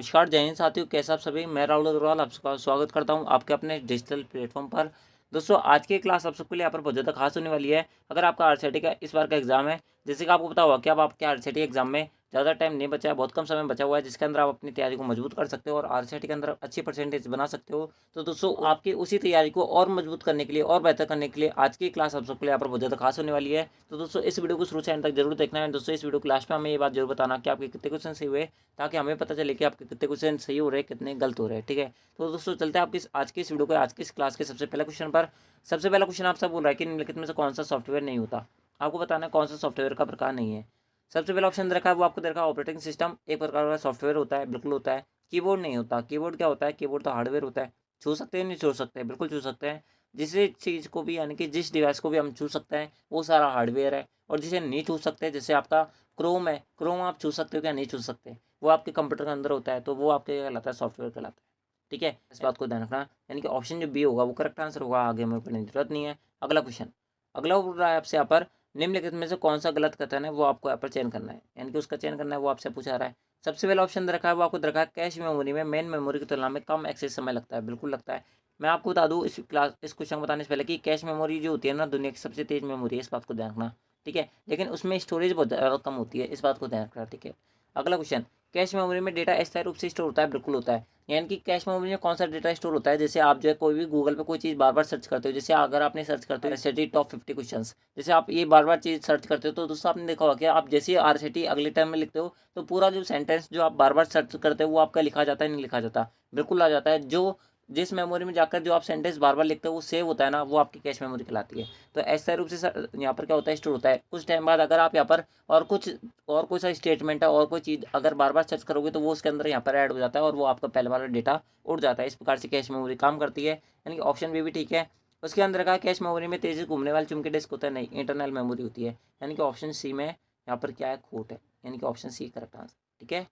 नमस्कार जय हिंद साथियों, कैसे आप सभी। मैं राहुल अग्रवाल आपका स्वागत करता हूं आपके अपने डिजिटल प्लेटफॉर्म पर। दोस्तों, आज की क्लास आप सबके लिए यहाँ पर बहुत ज़्यादा खास होने वाली है। अगर आपका आरसीटी का इस बार का एग्जाम है, जैसे कि आपको पता होगा कि अब आपके आरसीटी एग्जाम में ज़्यादा टाइम नहीं बचा है, बहुत कम समय बचा हुआ है, जिसके अंदर आप अपनी तैयारी को मजबूत कर सकते हो और आरसीटी के अंदर अच्छी परसेंटेज बना सकते हो। तो दोस्तों, आपकी उसी तैयारी को और मजबूत करने के लिए और बेहतर करने के लिए आज की क्लास आप सबके लिए यहाँ पर बहुत ज़्यादा खास होने वाली है। तो दोस्तों, इस वीडियो को शुरू से एंड तक जरूर देखना है। दोस्तों, इस वीडियो को लास्ट में हमें ये बात जरूर बताना कि आपके कितने क्वेश्चन सही हुए, ताकि हमें पता चले कि आपके कितने क्वेश्चन सही हो रहे हैं, कितने गलत हो रहे हैं। ठीक है, तो दोस्तों चलते हैं आपकी आज की इस वीडियो को, आज की इस क्लास के सबसे पहले क्वेश्चन पर। सबसे पहला क्वेश्चन आपसे बोल रहा है कि निम्नलिखित में से कौन सा सॉफ्टवेयर नहीं होता। आपको बताना है कौन सा सॉफ्टवेयर का प्रकार नहीं है। सबसे पहला ऑप्शन रखा है वो आपको दे रखा है ऑपरेटिंग सिस्टम, एक प्रकार का सॉफ्टवेयर होता है, बिल्कुल होता है। कीबोर्ड नहीं होता। कीबोर्ड क्या होता है? कीबोर्ड तो हार्डवेयर होता है। छू सकते हैं? नहीं छू सकते, बिल्कुल छू सकते हैं। जिस चीज़ को भी, यानी कि जिस डिवाइस को भी हम छू सकते हैं, वो सारा हार्डवेयर है। और जिसे नहीं छू सकते, जैसे आपका क्रोम है, क्रोम आप छू सकते हो क्या? नहीं छू सकते, वो आपके कंप्यूटर के अंदर होता है, तो वो आपके क्या कहलाता है? सॉफ्टवेयर कहलाता है। ठीक है, इस बात को ध्यान रखना। यानी कि ऑप्शन जो बी होगा वो करेक्ट आंसर होगा, आगे हमें पढ़ने की जरूरत नहीं है। अगला क्वेश्चन, अगला बोल रहा है आपसे यहाँ पर निम्नलिखित में से कौन सा गलत कथन है, वो आपको यहाँ पर चयन करना है, यानी कि उसका चयन करना है, वो आपसे पूछा रहा है। सबसे पहला ऑप्शन रखा है वो आपको रखा है कैश मेमोरी में मेन मेमोरी की तुलना में कम एक्सेस समय लगता है, बिल्कुल लगता है। मैं आपको बता दूं इस क्वेश्चन को बताने से पहले कि कैश मेमोरी जो होती है ना, दुनिया की सबसे तेज मेमोरी है, इस बात को ध्यान रखना। ठीक है, लेकिन उसमें स्टोरेज बहुत ज़्यादा कम होती है, इस बात को ध्यान रखना। ठीक है, अगला क्वेश्चन, कैश मेमोरी में डेटा अस्थायी रूप से स्टोर होता है, बिल्कुल होता है। यानी कि कैश मेमोरी में कौन सा डेटा स्टोर होता है? जैसे आप जो है कोई भी गूगल पे कोई चीज़ बार बार सर्च करते हो, जैसे अगर आपने सर्च करते हो आरसीटी टॉप 50 क्वेश्चंस, जैसे आप ये बार बार चीज़ सर्च करते हो, तो दोस्तों आपने देखा होगा कि आप जैसे ही आरसीटी अगले टाइम में लिखते हो, तो पूरा जो सेंटेंस जो आप बार बार सर्च करते हो वो आपका लिखा जाता है, नहीं लिखा जाता? बिल्कुल आ जाता है। जो जिस मेमोरी में जाकर जो आप सेंटेंस बार बार लिखते हो वो सेव होता है ना, वो आपकी कैश मेमोरी कहलाती है। तो अस्थायी रूप से यहाँ पर क्या होता है? स्टोर होता है। कुछ टाइम बाद अगर आप यहाँ पर और कोई सा स्टेटमेंट है और कोई चीज़ अगर बार बार सर्च करोगे, तो वो उसके अंदर यहाँ पर ऐड हो जाता है और वो आपका पहले वाला डेटा उड़ जाता है। इस प्रकार से कैश मेमोरी काम करती है। यानी कि ऑप्शन भी ठीक है। उसके अंदर का कैश मेमोरी में तेजी से घूमने वाले चुंबकीय डिस्क होता है, नहीं, इंटरनल मेमोरी होती है। यानी कि ऑप्शन सी में यहाँ पर क्या है? खोट है, यानी कि ऑप्शन सी करेक्ट आंसर। ठीक है,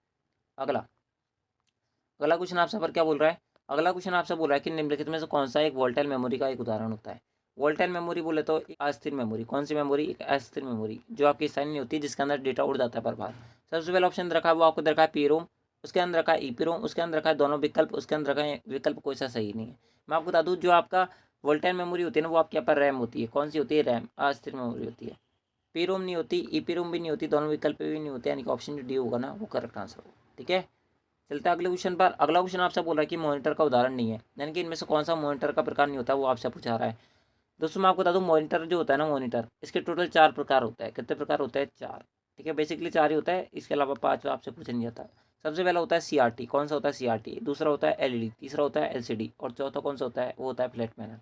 अगला अगला क्वेश्चन आपसे पर क्या बोल रहा है? अगला क्वेश्चन आपसे बोल रहा है कि निम्नलिखित में से कौन सा एक वोल्टाइल मेमोरी का एक उदाहरण होता है। वोल्टाइल मेमोरी बोले तो एक अस्थिर मेमोरी। कौन सी मेमोरी? एक अस्थिर मेमोरी, जो आपकी स्थायी नहीं होती, जिसके अंदर डेटा उड़ जाता है पर बार। सबसे पहला ऑप्शन रखा है वो आपको रखा है पीरोम, उसके अंदर रखा है ईपीरोम, उसके अंदर रखा है दोनों विकल्प, उसके अंदर रखा है विकल्प कोई सा सही नहीं है। मैं आपको बता दूँ, जो आपका वोल्टाइल मेमोरी होती है ना, वो आपके यहाँ पर रैम होती है। कौन सी होती है? रैम, अस्थिर मेमोरी होती है। पीरोम नहीं होती, ईपीरोम भी नहीं होती, दोनों विकल्प भी नहीं होते, यानी कि ऑप्शन जो डी होगा ना, वो करेक्ट आंसर होगा। ठीक है, चलते हैं अगले क्वेश्चन पर। अगला क्वेश्चन आपसे बोल रहा है कि मॉनिटर का उदाहरण नहीं है, यानी कि इनमें से कौन सा मॉनिटर का प्रकार नहीं होता, वो आपसे पूछा रहा है। दोस्तों, मैं आपको बता दूं, मॉनिटर जो होता है ना, मॉनिटर, इसके टोटल 4 प्रकार होता है। कितने प्रकार होते हैं? 4। ठीक है, बेसिकली 4 ही होता है, इसके अलावा 5 आपसे पूछा नहीं जाता। सबसे पहला होता है सीआरटी। कौन सा होता है सीआरटी? दूसरा होता है एलईडी, तीसरा होता है एलसीडी, और चौथा कौन सा होता है? वो होता है फ्लैट पैनल,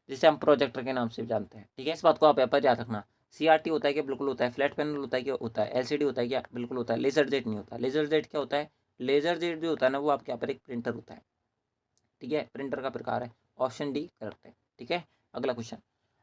जिसे हम प्रोजेक्टर के नाम से जानते हैं। ठीक है, इस बात को आप यहाँ पर याद रखना। सीआरटी होता है क्या? बिल्कुल होता है। फ्लैट पैनल होता है क्या? होता है। एलसीडी होता है क्या? बिल्कुल होता है। लेजर जेट नहीं होता। लेजर जेट क्या होता है? लेजर जेट जो होता है ना, वो आपके यहाँ पर एक प्रिंटर होता है। ठीक है, प्रिंटर का प्रकार है। ऑप्शन डी करेक्ट है। ठीक है, अगला क्वेश्चन,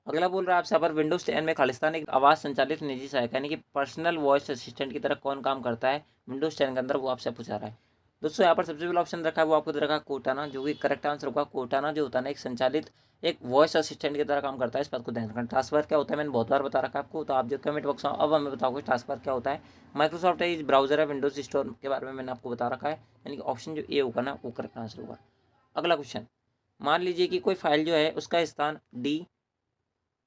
अगला बोल रहा है आपसे यहाँ पर विंडोज 10 में खालिस्तान एक आवाज संचालित निजी सहायक, यानी कि पर्सनल वॉइस असिस्टेंट की तरह कौन काम करता है विंडोज 10 के अंदर, वो आपसे पूछा रहा है। दोस्तों, यहाँ पर सबसे पहला ऑप्शन रखा है वो आपको रखा है कोटाना, जो कि करेक्ट आंसर होगा। कोटाना जो होता है ना, एक संचालित एक वॉइस असिस्टेंट की तरह काम करता है। इस बात को ध्यान रखना। टास्कबार क्या होता है? मैंने बहुत बार बता रखा है आपको, तो आप जो कमेंट बॉक्स में अब हमें बताओगे टास्कबार क्या होता है। माइक्रोसॉफ्ट एज ब्राउजर है, विंडोज स्टोर के बारे में मैंने आपको बता रखा है, यानी कि ऑप्शन जो ए होगा ना, वो करेक्ट आंसर होगा। अगला क्वेश्चन, मान लीजिए कि कोई फाइल जो है उसका स्थान D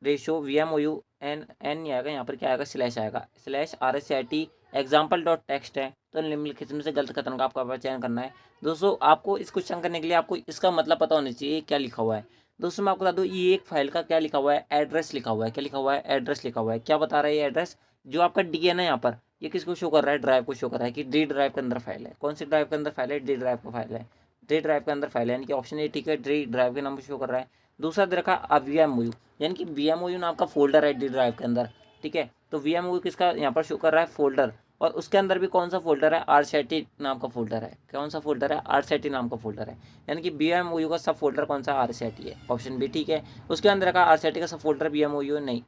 ratio V M O U N N नहीं आएगा, यहाँ पर क्या आएगा? स्लैश आएगा। Slash R S C I T example dot text है। तो निम्नलिखित में से गलत कथन का आपको चयन करना है। दोस्तों, आपको इस क्वेश्चन करने के लिए आपको इसका मतलब पता होना चाहिए क्या लिखा हुआ है। दोस्तों, मैं आपको बता दूँ, ये एक फाइल का क्या लिखा हुआ है? एड्रेस लिखा हुआ है। क्या लिखा हुआ है? एड्रेस लिखा हुआ है। क्या बता रहा है ये एड्रेस? जो आपका डी है ना, यहाँ पर ये किसको शो कर रहा है? ड्राइव को शो कर रहा है कि डी ड्राइव के अंदर फाइल है। कौन सी ड्राइव के अंदर फाइल है? डी ड्राइव का फाइल है। डी ड्राइव के अंदर फाइल है, यानी कि ऑप्शन ए ठीक है, डी ड्राइव के नाम पर शो कर रहा है। दूसरा दे रखा वी एम यू, यानी कि वी एम ओ यू नाम का फोल्डर है डी ड्राइव के अंदर। ठीक है, तो वी एम ओ यू किसका यहाँ पर शो कर रहा है? फोल्डर। और उसके अंदर भी कौन सा फोल्डर है? आरसीटी नाम का फोल्डर है। कौन सा फोल्डर है? आरसीटी नाम का फोल्डर है। यानी कि बी एम ओ यू का सब फोल्डर कौन सा? आरसीटी है। ऑप्शन बी ठीक है। उसके अंदर का आरसीटी का सब folder B M O U नहीं,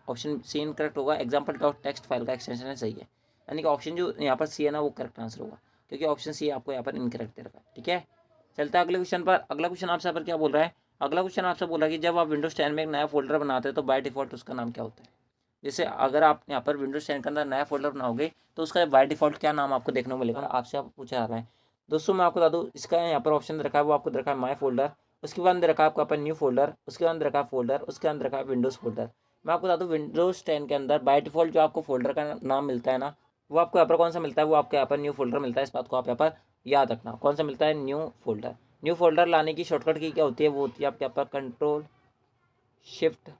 ऑप्शन सी इनकरेक्ट होगा। एग्जाम्पल डॉट टेक्स्ट फाइल का एक्सटेंशन है, सही है। यानी कि ऑप्शन जो यहाँ पर सी है ना, वो करेक्ट आंसर होगा, क्योंकि ऑप्शन सी आपको यहाँ पर इनकरेक्ट दे रखा है। ठीक है, चलता है अगले क्वेश्चन पर। अगला क्वेश्चन आपसे यहाँ पर क्या बोल रहा है? अगला क्वेश्चन आपसे बोल रहा है कि जब आप विंडोज 10 में एक नया फोल्डर बनाते हैं, तो बाय डिफॉल्ट उसका नाम क्या होता है? जैसे अगर आप यहाँ पर विंडोज 10 के अंदर नया फोल्डर बनाओगे, तो उसका बाय डिफॉल्ट क्या नाम आपको देखने को मिलेगा? आपसे आप पूछा जा रहा है। दोस्तों मैं आपको बता दूँ, इसका यहाँ पर ऑप्शन रखा है वो आपको रखा है माई फोल्डर, उसके बाद रखा है आपका अपन न्यू फोल्डर, उसके बाद रखा है फोल्डर, उसके बाद रखा है विंडोज़ फोल्डर। मैं आपको बता दूँ विंडोज़ 10 के अंदर बाय डिफ़ॉल्ट जो आपको फ़ोल्डर का नाम मिलता है ना, वो आपको यहाँ पर कौन सा मिलता है, वो आपको यहाँ पर न्यू फ़ोल्डर मिलता है। इस बात को आप यहाँ पर याद रखना, कौन सा मिलता है, न्यू फ़ोल्डर। न्यू फ़ोल्डर लाने की शॉर्टकट की क्या होती है, वो होती है आपके यहाँ पर कंट्रोल शिफ्ट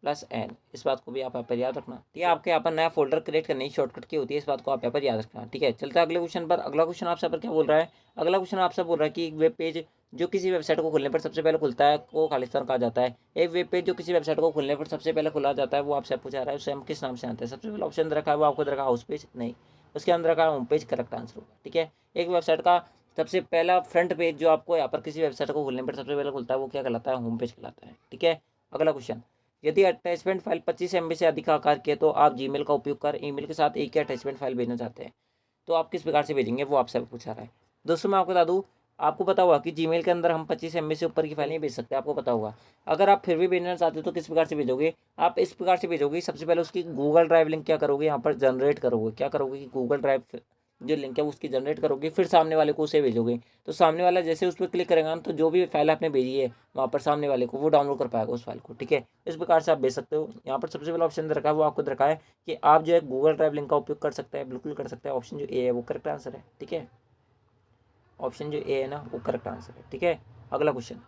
प्लस एन। इस बात को भी आप यहाँ पर याद रखना। ठीक है, आपके यहाँ पर नया फोल्डर क्रिएट करने की शॉर्टकट की होती है, इस बात को आप यहाँ पर याद रखना। ठीक है, चलता है अगले क्वेश्चन पर। अगला क्वेश्चन आपसे यहाँ पर क्या बोल रहा है, अगला क्वेश्चन आपसे बोल रहा है कि एक वेब पेज जो किसी वेबसाइट को खोलने पर सबसे पहले खुलता है को खालिस्तान कहा जाता है। एक वेब पेज जो किसी वेबसाइट को खोलने पर सबसे पहले खुला जाता है वो आपसे पूछा रहा है, उसे हम किस नाम से जानते हैं। सबसे पहले ऑप्शन रखा है वो आपको रखा हाउस पेज, नहीं, उसके अंदर रखा होम पेज, करेक्ट आंसर होगा। ठीक है, एक वेबसाइट का सबसे पहला फ्रंट पेज जो आपको यहाँ पर किसी वेबसाइट को खोलने पर सबसे पहले खुलता है वो क्या कहलाता है, होम पेज कहलाता है। ठीक है, अगला क्वेश्चन, यदि अटैचमेंट फाइल 25 MB से अधिक आकार की है तो आप जीमेल का उपयोग कर ईमेल के साथ एक ही अटैचमेंट फाइल भेजना चाहते हैं, तो आप किस प्रकार से भेजेंगे, वो आपसे पूछा रहा है। दोस्तों मैं आपको बता दूं, आपको पता होगा कि जीमेल के अंदर हम 25 MB से ऊपर की फाइल नहीं भेज सकते, आपको पता होगा। अगर आप फिर भी भेजना चाहते हो तो किस प्रकार से भेजोगे, आप इस प्रकार से भेजोगे, सबसे पहले उसकी गूगल ड्राइव लिंक क्या करोगे, यहाँ पर जनरेट करोगे, क्या करोगे कि गूगल ड्राइव जो लिंक है उसकी जनरेट करोगे, फिर सामने वाले को उसे भेजोगे। तो सामने वाला जैसे उस पर क्लिक करेगा ना, तो जो भी फाइल आपने भेजी है वहाँ पर सामने वाले को वो डाउनलोड कर पाएगा उस फाइल को। ठीक है, इस प्रकार से आप भेज सकते हो। यहाँ पर सबसे पहला ऑप्शन रखा है वो आपको रखा है कि आप जो है गूगल ड्राइव लिंक का उपयोग कर सकते हैं, बिल्कुल कर सकते हैं। ऑप्शन जो ए है वो करेक्ट आंसर है। ठीक है, ऑप्शन जो ए है ना वो करेक्ट आंसर है। ठीक है, अगला क्वेश्चन,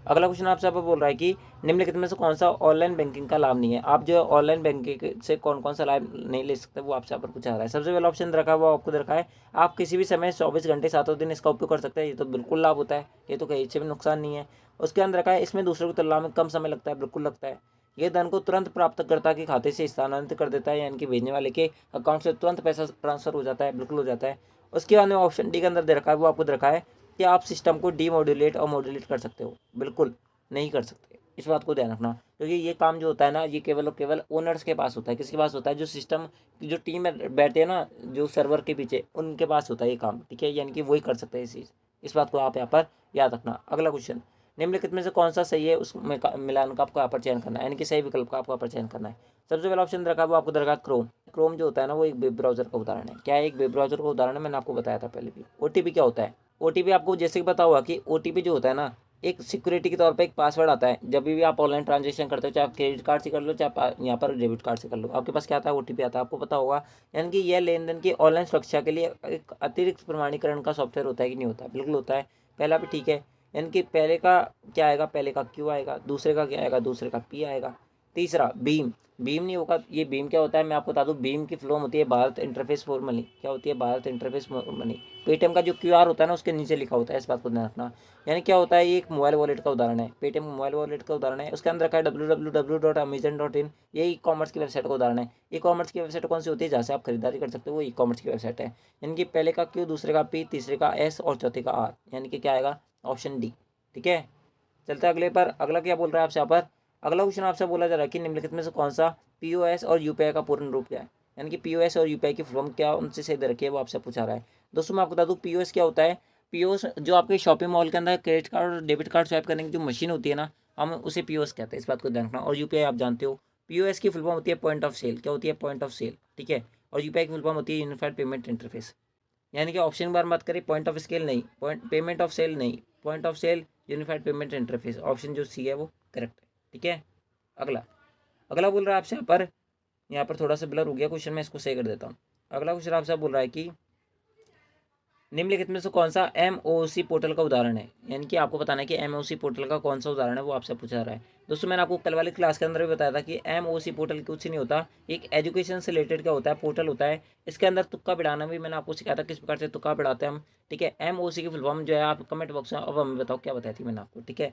अगला क्वेश्चन आपसे आप बोल रहा है कि निम्नलिखित में से कौन सा ऑनलाइन बैंकिंग का लाभ नहीं है। आप जो ऑनलाइन बैंकिंग से कौन कौन सा लाभ नहीं ले सकते, वो आपसे यहाँ पर पूछा रहा है। सबसे पहला ऑप्शन रखा है वो आपको रखा है आप किसी भी समय 24 घंटे 7 दिन इसका उपयोग कर सकते हैं, ये तो बिल्कुल लाभ होता है, ये तो कहीं से भी नुकसान नहीं है। उसके अंदर रखा है इसमें दूसरों की तुलना में कम समय लगता है, बिल्कुल लगता है। ये धन को तुरंत प्राप्तकर्ता के खाते से स्थानांतरित कर देता है, यानी कि भेजने वाले के अकाउंट से तुरंत पैसा ट्रांसफर हो जाता है, बिल्कुल हो जाता है। उसके बाद में ऑप्शन डी के अंदर दे रखा है वो आपको रखा है कि आप सिस्टम को डीमोड्यूलेट और मॉड्यूलेट कर सकते हो, बिल्कुल नहीं कर सकते। इस बात को ध्यान रखना, क्योंकि ये काम जो होता है ना, ये केवल और केवल ओनर्स के पास होता है। किसके पास होता है, जो सिस्टम की जो टीम में बैठते हैं ना, जो सर्वर के पीछे, उनके पास होता है ये काम। ठीक है, यानी कि वही कर सकते हैं इस चीज़, इस बात को आप यहाँ पर याद रखना। अगला क्वेश्चन, निम्नलिखित में से कौन सा सही है, उसमें मिलान का आपको यहाँ पर चयन करना है, यानी कि सही विकल्प का आपको यहाँ पर चयन करना है। सबसे पहला ऑप्शन रखा है वो आपको रखा क्रोम। क्रोम जो होता है ना वो एक वेब ब्राउजर का उदाहरण है। क्या है, एक वेब ब्राउजर का उदाहरण है, मैंने आपको बताया था पहले भी। OTP क्या होता है, OTP आपको जैसे कि पता हुआ कि OTP जो होता है ना, एक सिक्योरिटी के तौर पे एक पासवर्ड आता है। जब भी आप ऑनलाइन ट्रांजेक्शन करते हो, चाहे आप क्रेडिट कार्ड से कर लो, चाहे आप यहाँ पर डेबिट कार्ड से कर लो, आपके पास क्या आता है, OTP आता है, आपको पता होगा। यानी कि यह लेन देन की ऑनलाइन सुरक्षा के लिए एक अतिरिक्त प्रमाणीकरण का सॉफ्टवेयर होता है कि नहीं होता, बिल्कुल होता है। पहला भी ठीक है, यानी कि पहले का क्या आएगा, पहले का Q आएगा, दूसरे का क्या आएगा, दूसरे का P आएगा। तीसरा भीम, भीम नहीं होगा। ये भीम क्या होता है, मैं आपको बता दूं, भीम की फुल फॉर्म होती है भारत इंटरफेस फॉर मनी। क्या होती है, Bharat interface for money. Paytm का जो QR होता है ना, उसके नीचे लिखा होता है, इस बात को ध्यान रखना। यानी क्या होता है, ये एक मोबाइल वॉलेट का उदाहरण है, पेटीएम मोबाइल वॉलेट का उदाहरण है। उसके अंदर रखा है www.amazon.in, ये ई कॉमर्स की वेबसाइट का उदाहरण है। ई कॉमर्स की वेबसाइट कौन सी होती है, जहाँ से आप खरीदारी कर सकते हो, वो ई कॉमर्स की वेबसाइट है। यानी कि पहले का Q, दूसरे का P, तीसरे का S और चौथे का R, यानी कि क्या आएगा, ऑप्शन डी। ठीक है, चलते हैं अगले पर। अगला क्या बोल रहा है आपसे यहाँ पर, अगला क्वेश्चन आपसे बोला जा रहा है कि निम्नलिखित में से कौन सा POS और UPI का पूर्ण रूप क्या है, यानी कि POS और UPI की फॉर्म क्या उनसे से दे रखी है, वो आपसे पूछा रहा है। दोस्तों मैं आपको बता दूँ POS क्या होता है। POS जो आपके शॉपिंग मॉल के अंदर क्रेडिट कार्ड और डेबिट कार्ड स्वाइप करने की जो मशीन होती है ना, हम उसे POS कहते हैं, इस बात को ध्यान रखना। और UPI आप जानते हो, POS की फुल फॉर्म होती है पॉइंट ऑफ सेल। क्या होती है, पॉइंट ऑफ सेल। ठीक है, और UPI की फुल फॉर्म होती है यूनिफाइड पेमेंट इंटरफेस। यानी कि ऑप्शन बार बात करें, पॉइंट ऑफ स्केल नहीं, पॉइंट पेमेंट ऑफ सेल नहीं, point of sale unified payment interface, option जो सी है वो करेक्ट है। ठीक है, अगला, अगला बोल रहा है आपसे यहाँ पर थोड़ा सा ब्लर हो गया क्वेश्चन, मैं इसको सही कर देता हूँ। अगला क्वेश्चन आपसे बोल रहा है कि निम्नलिखित में से कौन सा MOOC पोर्टल का उदाहरण है, यानी कि आपको बताना है कि MOOC पोर्टल का कौन सा उदाहरण है, वो आपसे पूछा रहा है। दोस्तों मैंने आपको कल वाली क्लास के अंदर भी बताया था कि MOOC पोर्टल कुछ नहीं होता, एक एजुकेशन से रिलेटेड क्या होता है, पोर्टल होता है। इसके अंदर तुक्का बिड़ाना भी मैंने आपको सिखाया था, किस प्रकार से तुक्का बिड़ाते हैं हम। ठीक है, MOOC की फुल फॉर्म जो है आप कमेंट बॉक्स में अब हमें बताओ क्या बताई थी मैंने आपको। ठीक है,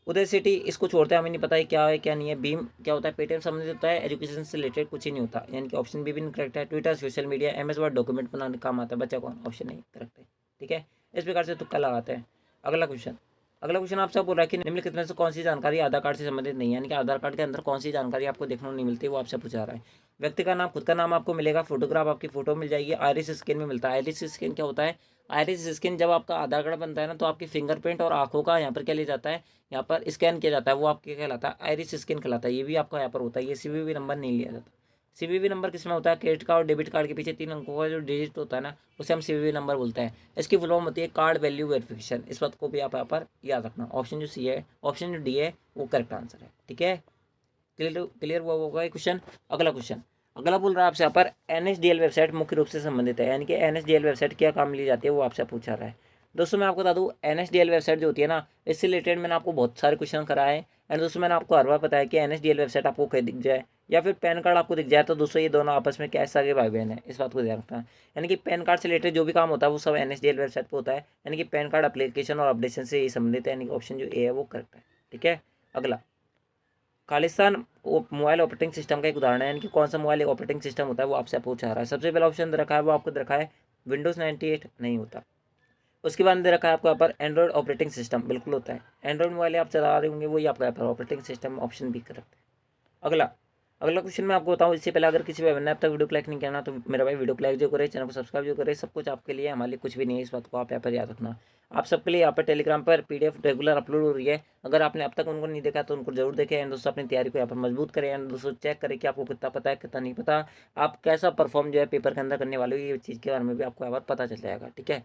उदय सिटी इसको छोड़ते हैं, हमें नहीं पता है क्या है क्या नहीं है। भीम क्या होता है, पेटीएम संबंधित होता है, एजुकेशन से रिलेटेड कुछ ही नहीं होता, यानी कि ऑप्शन बी भी करेक्ट है। Twitter social media, MS word document बनाने काम आता है, बच्चा कौन, ऑप्शन नहीं करेक्ट है। ठीक है, इस प्रकार से तुक्का लगाते हैं। अगला क्वेश्चन, अगला क्वेश्चन आपसे बोल रहा है कि निम्नलिखित में से कौन सी जानकारी आधार कार्ड से संबंधित नहीं है, यानी कि आधार कार्ड के अंदर कौन सी जानकारी आपको देखने को नहीं मिलती, वो आपसे पूछा रहा है। व्यक्ति का नाम, खुद का नाम आपको मिलेगा, फोटोग्राफ आपकी फोटो मिल जाएगी, आइरिस स्कैन में मिलता है। आइरिस स्कैन क्या होता है, आइरिस स्कैन जब आपका आधार कार्ड बनता है ना, तो आपकी फिंगरप्रिंट और आंखों का यहाँ पर क्या लिया जाता है, यहाँ पर स्कैन किया जाता है, वो आपके कहलाता है आइरिस स्कैन कहलाता है। ये भी आपका यहाँ पर होता है, ये CVV नंबर नहीं लिया जाता। सीवीवी नंबर किसमें होता है? क्रेडिट कार्ड और डेबिट कार्ड के पीछे 3 अंकों का जो डिजिट होता है ना, उसे हम सीवीवी नंबर बोलते हैं। इसकी फुल फॉर्म होती है कार्ड वैल्यू वेरिफिकेशन। इस बात को भी आप यहाँ पर याद रखना। ऑप्शन जो सी है, ऑप्शन जो डी है वो करेक्ट आंसर है। ठीक है, क्लियर हुआ होगा ये क्वेश्चन। अगला क्वेश्चन, अगला बोल रहा है आपसे यहाँ पर NSDL वेबसाइट मुख्य रूप से संबंधित है, यानी कि NSDL वेबसाइट क्या काम ली जाती है वो आपसे पूछा रहा है। दोस्तों मैं आपको बता दूँ, NSDL वेबसाइट जो होती है ना, इससे रिलेटेड मैंने आपको बहुत सारे क्वेश्चन कराए हैं। एंड दोस्तों मैंने आपको हर बार बताया कि NSDL वेबसाइट आपको कहीं दिख जाए या फिर पैन कार्ड आपको दिख जाए तो दोस्तों ये दोनों आपस में कैसे आगे भाई बहन है, इस बात को ध्यान रखना है। यानी कि पैन कार्ड से रिलेटेड जो भी काम होता है वो सब NSDL वेबसाइट पर होता है, यानी कि पैन कार्ड एप्लीकेशन और अपडेशन से ये संबंधित है, यानी कि ऑप्शन जो ए है वो करेक्ट है। ठीक है, अगला, खालिस्तान मोबाइल ऑपरेटिंग सिस्टम का एक उदाहरण है, यानी कि कौन सा मोबाइल ऑपरेटिंग सिस्टम होता है वो आपसे पूछा रहा है। सबसे पहला ऑप्शन दे रखा है वो आपको दे रखा है विंडोज़ 98 नहीं होता। उसके बाद दे रखा है आपको यहाँ पर एंड्रॉइड ऑपरेटिंग सिस्टम, बिल्कुल होता है। एंड्रॉइड मोबाइल आप चला रहे होंगे वही आपका यहाँ पर ऑपरेटिंग सिस्टम, ऑप्शन भी करेक्ट है। अगला, अगला क्वेश्चन मैं आपको बताऊँ इससे पहले अगर किसी भाई बहन ने अब तक वीडियो को लाइक नहीं करना तो मेरा भाई वीडियो को लाइक जो करे, चैनल को सब्सक्राइब जो करे, सब कुछ आपके लिए, हमारे लिए कुछ भी नहीं है, इस बात को आप यहाँ पर याद रखना। आप सबके लिए यहाँ पर टेलीग्राम पर PDF रेगुलर अपलोड हो रही है, अगर आपने अब तक उनको नहीं देखा तो उनको जरूर देखें। एंड दोस्तों अपनी तैयारी को यहाँ पर मजबूत करें। एंड दोस्तों चेक करें कि आपको कितना पता है कितना नहीं पता, आप कैसा परफॉर्म जो है पेपर के अंदर करने वाले हो, ये चीज़ के बारे में भी आपको यहाँ पर पता चल जाएगा। ठीक है,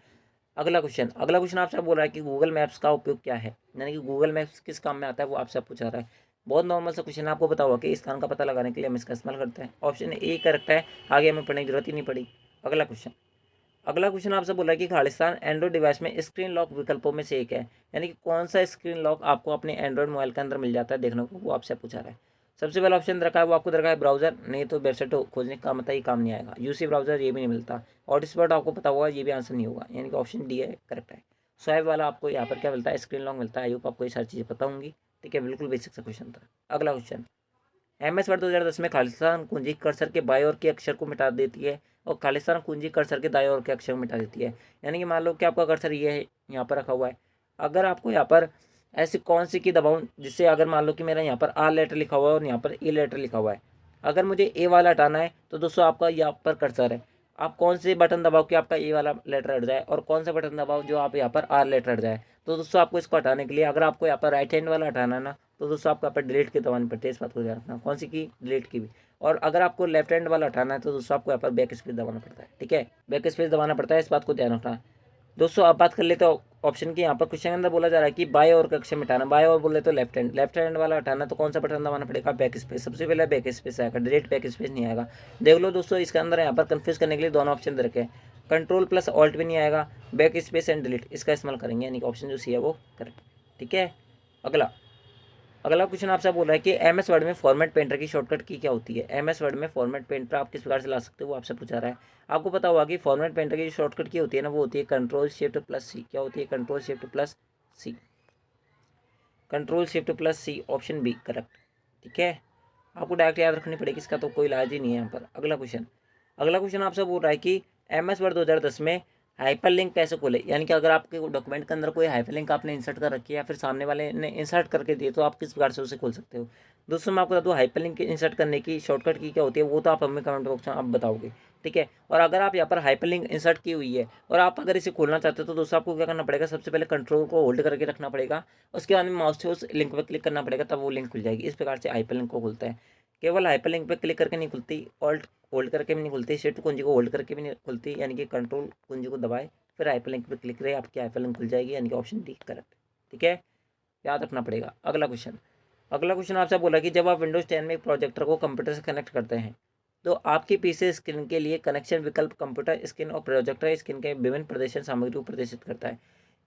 अगला क्वेश्चन आपसे बोल रहा है कि गूगल मैप्स का उपयोग क्या है, यानी कि गूगल मैप्स किस काम में आता है वो आपसे पूछा रहा है। बहुत नॉर्मल सा क्वेश्चन है, आपको पता होगा कि स्थान का पता लगाने के लिए हम इसका इस्तेमाल करते हैं। ऑप्शन ए करेक्ट है, आगे हमें पढ़ने की जरूरत ही नहीं पड़ी। अगला क्वेश्चन आपसे बोल रहा है कि खालिस्तान एंड्रॉइड डिवाइस में स्क्रीन लॉक विकल्पों में से एक है, यानी कि कौन सा स्क्रीन लॉक आपको अपने एंड्रॉइड मोबाइल के अंदर मिल जाता है देखने को, वो आपसे पूछा रहा है। सबसे पहला ऑप्शन रखा है वो आपको रखा है ब्राउजर, नहीं तो वेबसाइट खोजने का मतलब ये काम नहीं आएगा। यूसी ब्राउजर ये भी नहीं मिलता। हॉटस्पॉट आपको पता होगा, ये भी आंसर नहीं होगा, यानी कि ऑप्शन डी है करेक्ट है। स्वाइप वाला आपको यहाँ पर क्या मिलता है, स्क्रीन लॉक मिलता है। आई होप आपको ये सारी चीज़ें पता होंगी। ठीक है, बिल्कुल बेसिक सा क्वेश्चन था। अगला क्वेश्चन, MS वर्ड 2010 में खालिस्तान कुंजी कर्सर के बाएं ओर के अक्षर को मिटा देती है और खालिस्तान कुंजी कर्सर के दाएं ओर के अक्षर को मिटा देती है। यानी कि मान लो कि आपका कर्सर ये है, यहाँ पर रखा हुआ है, अगर आपको यहाँ पर ऐसी कौन सी की दबाऊं जिससे, अगर मान लो कि मेरा यहाँ पर R लेटर लिखा हुआ है और यहाँ पर E लेटर लिखा हुआ है, अगर मुझे A वाला हटाना है तो दोस्तों आपका यहाँ पर कर्सर है, आप कौन से बटन दबाओ कि आपका ए वाला लेटर हट जाए और कौन सा बटन दबाओ जो आप यहाँ पर R लेटर हट जाए। तो दोस्तों आपको इसको हटाने के लिए, अगर आपको यहाँ पर राइट हैंड वाला हटाना है ना, तो दोस्तों आपको यहाँ पर डिलीट की दबानी पड़ती है, इस बात को ध्यान रखना। कौन सी की, डिलीट की भी। और अगर आपको लेफ्ट हैंड वाला हटाना है तो दोस्तों आपको यहाँ पर बैक स्पेस दबाना पड़ता है। ठीक है, बैक स्पेस दबाना पड़ता है, इस बात को ध्यान रखना। दोस्तों आप बात कर लेते हो ऑप्शन की, यहाँ पर क्वेश्चन के अंदर बोला जा रहा है कि बाएं ओर का अक्षर मिटाना, बाएं ओर बोले तो लेफ्ट हैंड वाला हटाना, तो कौन सा बटन दबाना पड़ेगा, बैक स्पेस। सबसे पहले बैक स्पेस आएगा, डायरेक्ट बैक स्पेस नहीं आएगा। देख लो दोस्तों इसके अंदर यहाँ पर कंफ्यूज करने के लिए दोनों ऑप्शन दे रखे हैं, कंट्रोल प्लस ऑल्ट भी नहीं आएगा, बैक स्पेस एंड डिलीट इसका इस्तेमाल करेंगे, यानी कि ऑप्शन जो सी है वो करेक्ट। ठीक है, अगला क्वेश्चन आपसे बोल रहा है कि MS वर्ड में फॉर्मेट पेंटर की शॉर्टकट की क्या होती है। MS वर्ड में फॉर्मेट पेंटर आप किस प्रकार से ला सकते हो वो आपसे पूछा रहा है। आपको पता होगा कि फॉर्मेट पेंटर की जो शॉर्टकट की होती है ना, वो होती है कंट्रोल शिफ्ट प्लस सी। क्या होती है, कंट्रोल शिफ्ट प्लस सी, कंट्रोल शिफ्ट प्लस सी, ऑप्शन बी करेक्ट। ठीक है, आपको डायरेक्ट याद रखनी पड़ेगी, इसका तो कोई इलाज ही नहीं है यहाँ पर। अगला क्वेश्चन आपसे बोल रहा है कि MS वर्ड 2010 में हाइपरलिंक कैसे खोले, यानी कि अगर आपके डॉक्यूमेंट के अंदर कोई हाइपरलिंक आपने इंसर्ट कर रखी है या फिर सामने वाले ने इंसर्ट करके दिए तो आप किस प्रकार से उसे खोल सकते हो। दोस्तों मैं आपको बता दूँ हाइपरलिंक इंसर्ट करने की शॉर्टकट की क्या होती है, वो तो आप हमें कमेंट बॉक्स में आप बताओगे। ठीक है, और अगर आप यहाँ पर हाइपरलिंक इंसर्ट की हुई है और आप अगर इसे खोलना चाहते हो तो दोस्तों आपको क्या करना पड़ेगा, सबसे पहले कंट्रोल को होल्ड करके रखना पड़ेगा, उसके बाद में माउस से उस लिंक पर क्लिक करना पड़ेगा, तब वो लिंक खुल जाएगी। इस प्रकार से हाइपरलिंक को खुलता है। केवल हाइपरलिंक पे क्लिक करके नहीं खुलती, ऑल्ट होल्ड करके भी नहीं खुलती, शिफ्ट कुंजी को होल्ड करके भी नहीं खुलती, यानी कि कंट्रोल कुंजी को दबाए फिर हाइपरलिंक पे क्लिक करें, आपकी हाइपरलिंक खुल जाएगी, यानी कि ऑप्शन डी करेक्ट। ठीक है, याद रखना पड़ेगा। अगला क्वेश्चन आपसे बोला कि जब आप विंडोज 10 में एक प्रोजेक्टर को कंप्यूटर से कनेक्ट करते हैं तो आपके पीसी स्क्रीन के लिए कनेक्शन विकल्प कंप्यूटर स्क्रीन और प्रोजेक्टर स्क्रीन के विभिन्न प्रदर्शन सामग्री को प्रदर्शित करता है।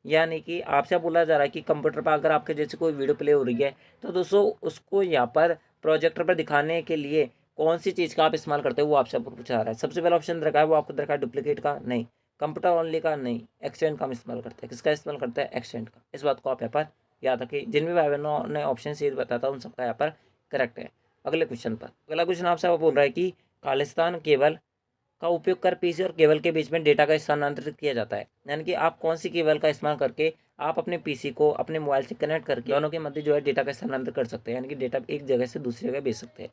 यानी कि आपसे बोला जा रहा है कि कंप्यूटर पर अगर आपके जैसे कोई वीडियो प्ले हो रही है तो दोस्तों उसको यहाँ पर प्रोजेक्टर पर दिखाने के लिए कौन सी चीज़ का आप इस्तेमाल करते हो वो आपसे पूछा रहा है। सबसे पहला ऑप्शन रखा है वो आपको रखा है डुप्लीकेट का, नहीं। कंप्यूटर ओनली का, नहीं। एक्सटेंड का हम इस्तेमाल करते हैं, किसका इस्तेमाल करते हैं, एक्सटेंड का। इस बात को आप यहाँ पर याद रखिए। जिन भी भाई बहनों ने ऑप्शन सी बताता उन सबका यहाँ पर करेक्ट है। अगला क्वेश्चन आपसे बोल रहा है कि खालिस्तान केबल का उपयोग कर पीसी और केबल के बीच में डेटा का स्थानांतरित किया जाता है, यानी कि आप कौन सी केबल का इस्तेमाल करके आप अपने पीसी को अपने मोबाइल से कनेक्ट करके दोनों के मध्य जो है डेटा का स्थानांतरित कर सकते हैं, यानी कि डेटा एक जगह से दूसरी जगह भेज सकते हैं।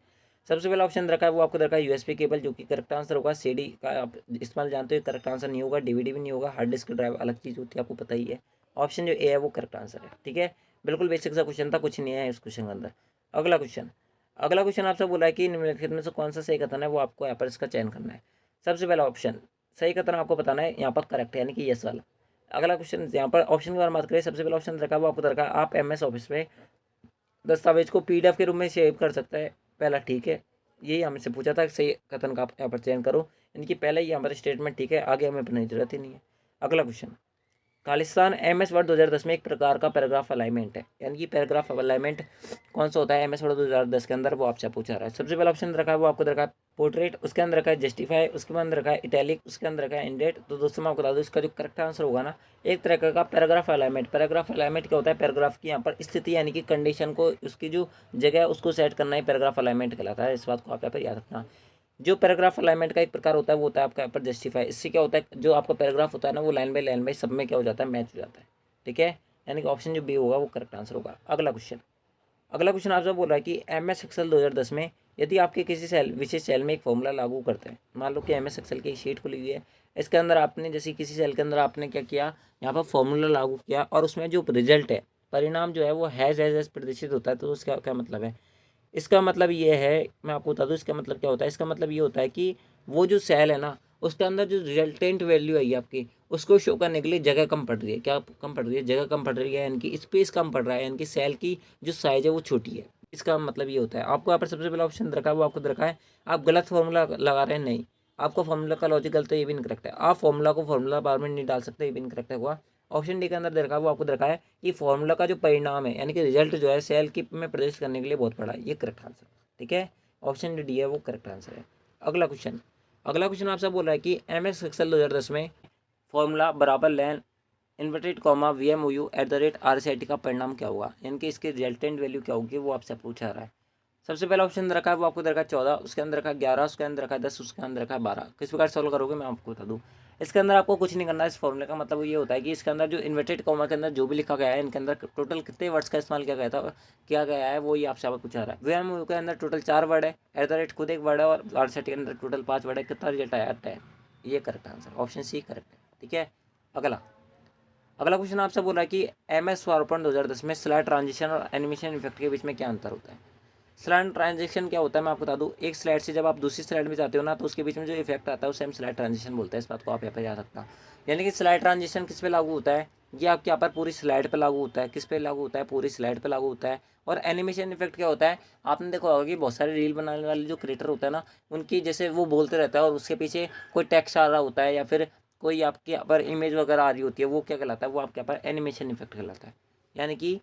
सबसे पहला ऑप्शन रखा है वो आपको रखा है यूएसबी केबल, जो कि करेक्ट आंसर होगा। सीडी का आप इस्तेमाल जानते हो, करेक्ट आंसर नहीं होगा। डीवीडी भी नहीं होगा। हार्ड डिस्क ड्राइव अलग चीज़ होती है, आपको पता ही है। ऑप्शन जो ए है वो करेक्ट आंसर है। ठीक है, बिल्कुल बेसिक सा क्वेश्चन था, कुछ नहीं है इस क्वेश्चन के अंदर। अगला क्वेश्चन आपसे बोला है कि निम्नलिखित में से कौन सा सही कथन है, वो आपको यहाँ पर इसका चयन करना है। सबसे पहला ऑप्शन सही कथन आपको बताना है, यहाँ पर करेक्ट है यानी कि यस वाला। अगला क्वेश्चन यहाँ पर ऑप्शन के बारे में बात करें, सबसे पहला ऑप्शन रखा वो आपको रखा आप MS ऑफिस में दस्तावेज को PDF के रूप में सेव कर सकता है। पहला ठीक है, यही हमसे पूछा था, सही कथन का आप यहाँ पर चयन करो, यानी कि पहले ही यहाँ पर स्टेटमेंट ठीक है, आगे हमें बनाने की जरूरत ही नहीं है। अगला क्वेश्चन, खालिस्तान MS वर्ड 2010 में एक प्रकार का पैराग्राफ अलाइनमेंट है, यानी कि पैराग्राफ अलाइनमेंट कौन सा होता है MS वर्ड 2010 के अंदर, वो आपसे पूछा रहा है। सबसे पहला ऑप्शन रखा है वो आपको रखा है पोर्ट्रेट, उसके अंदर रखा है जस्टिफाई, उसके बाद रखा है इटैलिक, उसके अंदर रखा है इंडेट। तो दोस्तों मैं आपको बता दूँ इसका जो करेक्ट आंसर होगा ना, एक तरह का पैराग्राफ अलाइनमेंट। पैराग्राफ अलाइनमेंट क्या होता है, पैराग्राफ की यहाँ पर स्थिति यानी कि कंडीशन को, उसकी जो जगह है उसको सेट करना ही पैराग्राफ अलाइनमेंट कहलाता है। इस बात को आप यहाँ पर याद रखना। जो पैराग्राफ अलाइनमेंट का एक प्रकार होता है वो होता है आपका यहाँ पर जस्टिफाई। इससे क्या होता है, जो आपका पैराग्राफ होता है ना वो लाइन बाई सब में क्या हो जाता है, मैच हो जाता है। ठीक है, यानी कि ऑप्शन जो बी होगा वो करेक्ट आंसर होगा। अगला क्वेश्चन आपसे बोल रहा है कि MS एक्सेल 2010 में यदि आपके किसी सेल विशेष सेल में एक फॉर्मूला लागू करते हैं, मान लो कि MS एक्सेल की शीट खुली हुई है, इसके अंदर आपने जैसे किसी सेल के अंदर आपने क्या किया, यहाँ पर फॉर्मूला लागू किया और उसमें जो रिजल्ट है, परिणाम जो है वो हैज़ एज प्रदर्शित होता है। तो उसका क्या मतलब है, इसका मतलब ये है, मैं आपको बता दूँ इसका मतलब क्या होता है। इसका मतलब ये होता है कि वो जो सेल है ना उसके अंदर जो रिजल्टेंट वैल्यू आई है आपकी, उसको शो करने के लिए जगह कम पड़ रही है। क्या कम पड़ रही है, जगह कम पड़ रही है, यानी कि स्पेस कम पड़ रहा है, यानी कि सेल की जो साइज है वो छोटी है। इसका मतलब ये होता है। आपको यहाँ पर सबसे पहला ऑप्शन रखा है वो आपको रखा है आप गलत फॉर्मूला लगा रहे हैं, नहीं, आपको फॉर्मूला का लॉजिक गलत है, ये भी इनकरेक्ट है। आप फॉर्मूला को फॉर्मूला बार में नहीं डाल सकते, ये भी इनकरेक्ट हुआ। ऑप्शन डी के अंदर देखा वो आपको देखा है कि फॉर्मूला का जो परिणाम है यानी कि रिजल्ट जो है सेल की में प्रदर्शित करने के लिए बहुत बड़ा है, ये करेक्ट आंसर। ठीक है, ऑप्शन डी है वो करेक्ट आंसर है। अगला क्वेश्चन आपसे बोल रहा है कि MS एक्सेल 2010 में फॉर्मूला बराबर लैन इन्वर्टेड कॉमा VMOU@RCIT का परिणाम क्या होगा, यानी कि इसकी रिजल्टेंट वैल्यू क्या होगी, वो आपसे पूछा रहा है। सबसे पहला ऑप्शन रखा है वो आपको रखा है 14, उसके अंदर रखा है 11, उसके अंदर रखा है 10, उसके अंदर रखा है 12। किस प्रकार सॉल्व करोगे मैं आपको बता दूँ। इसके अंदर आपको कुछ नहीं करना है। इस फॉर्मूले का मतलब ये होता है कि इसके अंदर जो इन्वर्टेड कॉमा के अंदर जो भी लिखा गया है, इनके अंदर टोटल कितने वर्ड्स का इस्तेमाल किया गया है वो ये आपसे आप पूछा रहा है। VMOU के अंदर टोटल 4 वर्ड है, @ खुद एक वर्ड है, और RCIT के अंदर टोटल 5 वर्ड है। कितना रिजल्ट आया, 10। ये correct answer, option C correct है। ठीक है, अगला क्वेश्चन आपसे बोल रहा है कि MS पावरपॉइंट 2010 में स्लाइड ट्रांजिशन और एनिमेशन इफेक्ट के बीच में क्या अंतर होता है। स्लाइड ट्रांजिशन क्या होता है मैं आपको बता दूँ, एक स्लाइड से जब आप दूसरी स्लाइड में जाते हो ना तो उसके बीच में जो इफेक्ट आता है उसे हम स्लाइड ट्रांजिशन बोलते हैं। इस बात को आप यहाँ पर याद रखना। यानी कि स्लाइड ट्रांजिशन किस पे लागू होता है, ये आपके यहाँ पर पूरी स्लाइड पे लागू होता है। किस पे लागू होता है, पूरी स्लाइड पे लागू होता है। और एनिमेशन इफेक्ट क्या होता है, आपने देखा होगा कि बहुत सारे रील बनाने वाले जो क्रिएटर होता है ना, उनकी जैसे वो बोलते रहता है और उसके पीछे कोई टेक्स्ट आ रहा होता है या फिर कोई आपके यहाँ पर इमेज वगैरह आ रही होती है, वो क्या कहलाता है, वो आपके यहाँ पर एनिमेशन इफेक्ट कहलाता है। यानी कि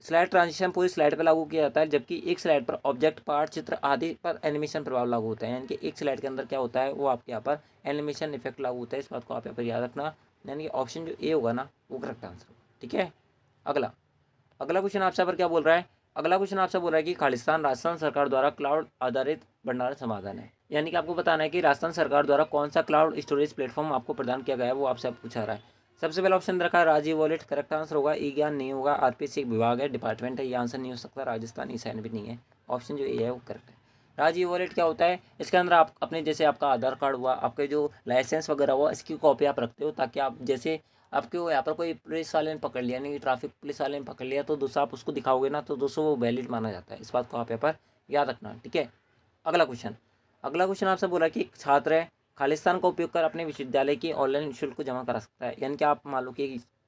स्लाइड ट्रांजिशन पूरी स्लाइड पर लागू किया जाता है, जबकि एक स्लाइड पर ऑब्जेक्ट, पार्ट, चित्र आदि पर एनिमेशन प्रभाव लागू होता है। यानी कि एक स्लाइड के अंदर क्या होता है, वो आपके यहाँ पर एनिमेशन इफेक्ट लागू होता है। इस बात को आप यहाँ पर याद रखना। यानी कि ऑप्शन जो ए होगा ना वो करेक्ट आंसर होगा। ठीक है, अगला क्वेश्चन आपसे पर क्या बोल रहा है, अगला क्वेश्चन आपसे बोल रहा है कि खालिस्तान राजस्थान सरकार द्वारा क्लाउड आधारित भंडारण समाधान है। यानी कि आपको बताना है कि राजस्थान सरकार द्वारा कौन सा क्लाउड स्टोरेज प्लेटफॉर्म आपको प्रदान किया गया है, वो आपसे पूछा रहा है। सबसे पहला ऑप्शन रखा है राजीव वॉलेट, करेक्ट आंसर होगा। ई ज्ञान नहीं होगा, RPSC एक विभाग है, डिपार्टमेंट है, ये आंसर नहीं हो सकता। राजस्थान ई सैन भी नहीं है, ऑप्शन जो ए है वो करेक्ट है। राजीव वॉलेट क्या होता है, इसके अंदर आप अपने जैसे आपका आधार कार्ड हुआ, आपके जो लाइसेंस वगैरह हुआ, इसकी कॉपी आप रखते हो, ताकि आप जैसे आपके यहाँ पर कोई पुलिस वाले ने पकड़ लिया, नहीं ट्रैफिक पुलिस वाले ने पकड़ लिया, तो दोस्तों आप उसको दिखाओगे ना तो दोस्तों वो वैलिड माना जाता है। इस बात को आप यहाँ पर याद रखना। ठीक है, अगला क्वेश्चन आपसे बोला कि एक छात्र है खालिस्तान का उपयोग कर अपने विश्वविद्यालय की ऑनलाइन शुल्क को जमा करा सकता है। यानी कि आप मान लो कि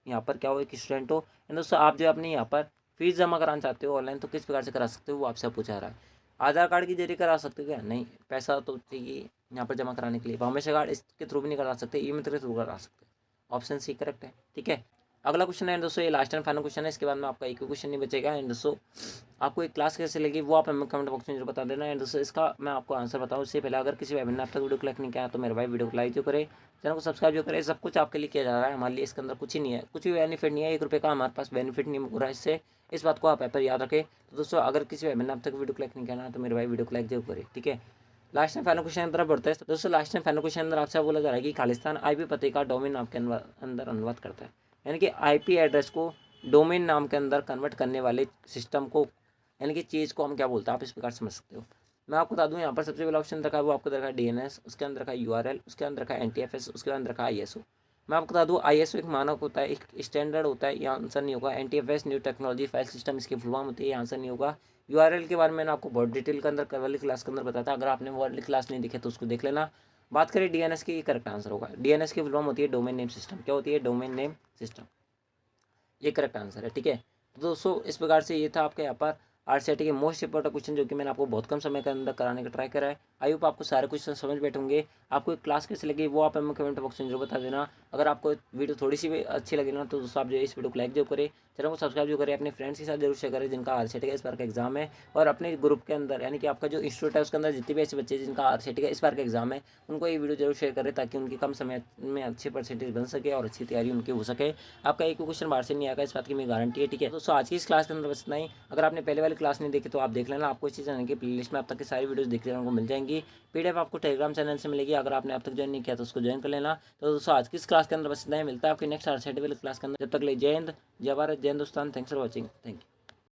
यहाँ पर क्या हो, एक स्टूडेंट हो, यानी दोस्तों आप जो अपने यहाँ पर फीस जमा कराना चाहते हो ऑनलाइन, तो किस प्रकार से करा सकते हो, वो आपसे पूछा रहा है। आधार कार्ड के जरिए करा सकते हो क्या, नहीं, पैसा तो चाहिए यहाँ पर जमा कराने के लिए। फार्मेसी कार्ड इसके थ्रू भी नहीं करा सकते, ई मित्र के थ्रू करा सकते, ऑप्शन सी करेक्ट है। ठीक है, अगला क्वेश्चन है दोस्तों, ये लास्ट एंड फाइनल क्वेश्चन है, इसके बाद में आपका एक क्वेश्चन नहीं बचेगा। एंड दोस्तों आपको एक क्लास कैसे लगी वो आप हमें कमेंट बॉक्स में जरूर बता देना। एंड दोस्तों इसका मैं आपको आंसर बताऊँ उससे पहले, अगर किसी वेबिनार तक वीडियो क्लिक नहीं किया तो मेरे भाई वीडियो को लाइक जो करे, चैनल को सब्सक्राइब जो करे, सब कुछ आपके लिए किया जा रहा है। हमारे लिए इसके अंदर कुछ ही नहीं है, कुछ भी बेनिफिट नहीं है, 1 रुपये का हमारे पास बेनिफिट नहीं हो रहा है इससे। इस बात को आप यहाँ पर याद रखें। तो दोस्तों अगर किसी वेबिनार तक वीडियो क्लिक नहीं करना तो मेरे भाई वीडियो को लाइक जरूर करे। ठीक है, लास्ट टाइम फाइनल क्वेश्चन की तरफ बढ़ते हैं। दोस्तों लास्ट टाइम फाइनल क्वेश्चन अंदर आपसे बोला जा रहा है कि खालिस्तान IP पते का डोमेन नाम के अंदर अनुवाद करता है। यानी कि IP एड्रेस को डोमेन नाम के अंदर कन्वर्ट करने वाले सिस्टम को, यानी कि चीज़ को हम क्या बोलते हैं, आप इस प्रकार समझ सकते हो। मैं आपको बता दूं यहाँ पर सबसे पहला ऑप्शन रखा है वो आपको रखा है DNS, उसके अंदर रखा है URL, उसके अंदर रखा है NTFS, उसके अंदर रखा है ISO। मैं आपको बता दूँ ISO एक मानक होता है, एक स्टैंडर्ड होता है, ये आंसर नहीं होगा। NTFS new technology file system इसकी फुल फॉर्म होती है, ये आंसर नहीं होगा। URL के बारे में मैंने आपको बहुत डिटेल के अंदर वाली क्लास के अंदर बताया था, अगर आपने वो वाली क्लास नहीं देखी तो उसको देख लेना। बात करें DNS की, ये करेक्ट आंसर होगा। DNS की फुल फॉर्म होती है डोमेन नेम सिस्टम। क्या होती है? डोमेन नेम सिस्टम, ये करेक्ट आंसर है। ठीक है, तो दोस्तों इस प्रकार से ये था आपके यहाँ पर RCET के मोस्ट इंपॉर्टेंट क्वेश्चन, जो कि मैंने आपको बहुत कम समय के अंदर कराने का ट्राई करा है। आई होप आपको सारे क्वेश्चन समझ बैठे होंगे। आपको एक क्लास कैसी लगी वो आप हमें कमेंट बॉक्स में जरूर बता देना। अगर आपको वीडियो थोड़ी सी भी अच्छी लगी ना, तो दोस्तों आप जो है इस वीडियो को लाइक जो करें, चैनल को सब्सक्राइब जो करें, अपने फ्रेंड्स के साथ जरूर शेयर करें जिनका RCET का इस बार का एग्जाम है। और अपने ग्रुप के अंदर, यानी कि आपका जो इंस्टीट्यूट है उसके अंदर जितने भी ऐसे बच्चे जिनका RCET का इस बार का एग्जाम है, उनको ये वीडियो जरूर शेयर करें, ताकि उनकी कम समय में अच्छे परसेंटेज बन सके और अच्छी तैयारी उनकी हो सके। आपका एक भी क्वेश्चन बाहर से नहीं आएगा, इस बात की मेरी गारंटी है। ठीक है दोस्तों, आज की इस क्लास के अंदर बस इतना ही। अगर आपने पहले वाली क्लास नहीं देखी तो आप देख लेना, आपको इसी चैनल की प्लेलिस्ट में अब तक की सारी वीडियोस देखने को मिल जाएंगी। PDF आपको टेलीग्राम चैनल से मिलेगी, अगर आपने अब तक ज्वाइन नहीं किया तो उसको ज्वाइन कर लेना। तो दोस्तों आज की इस क्लास के अंदर बस इतना ही, मिलता है आपकी नेक्स्ट RCET वाली क्लास के अंदर। जब तक ले जय हिंद, जय भारत, जय Hindustan. Thanks for watching, thank you.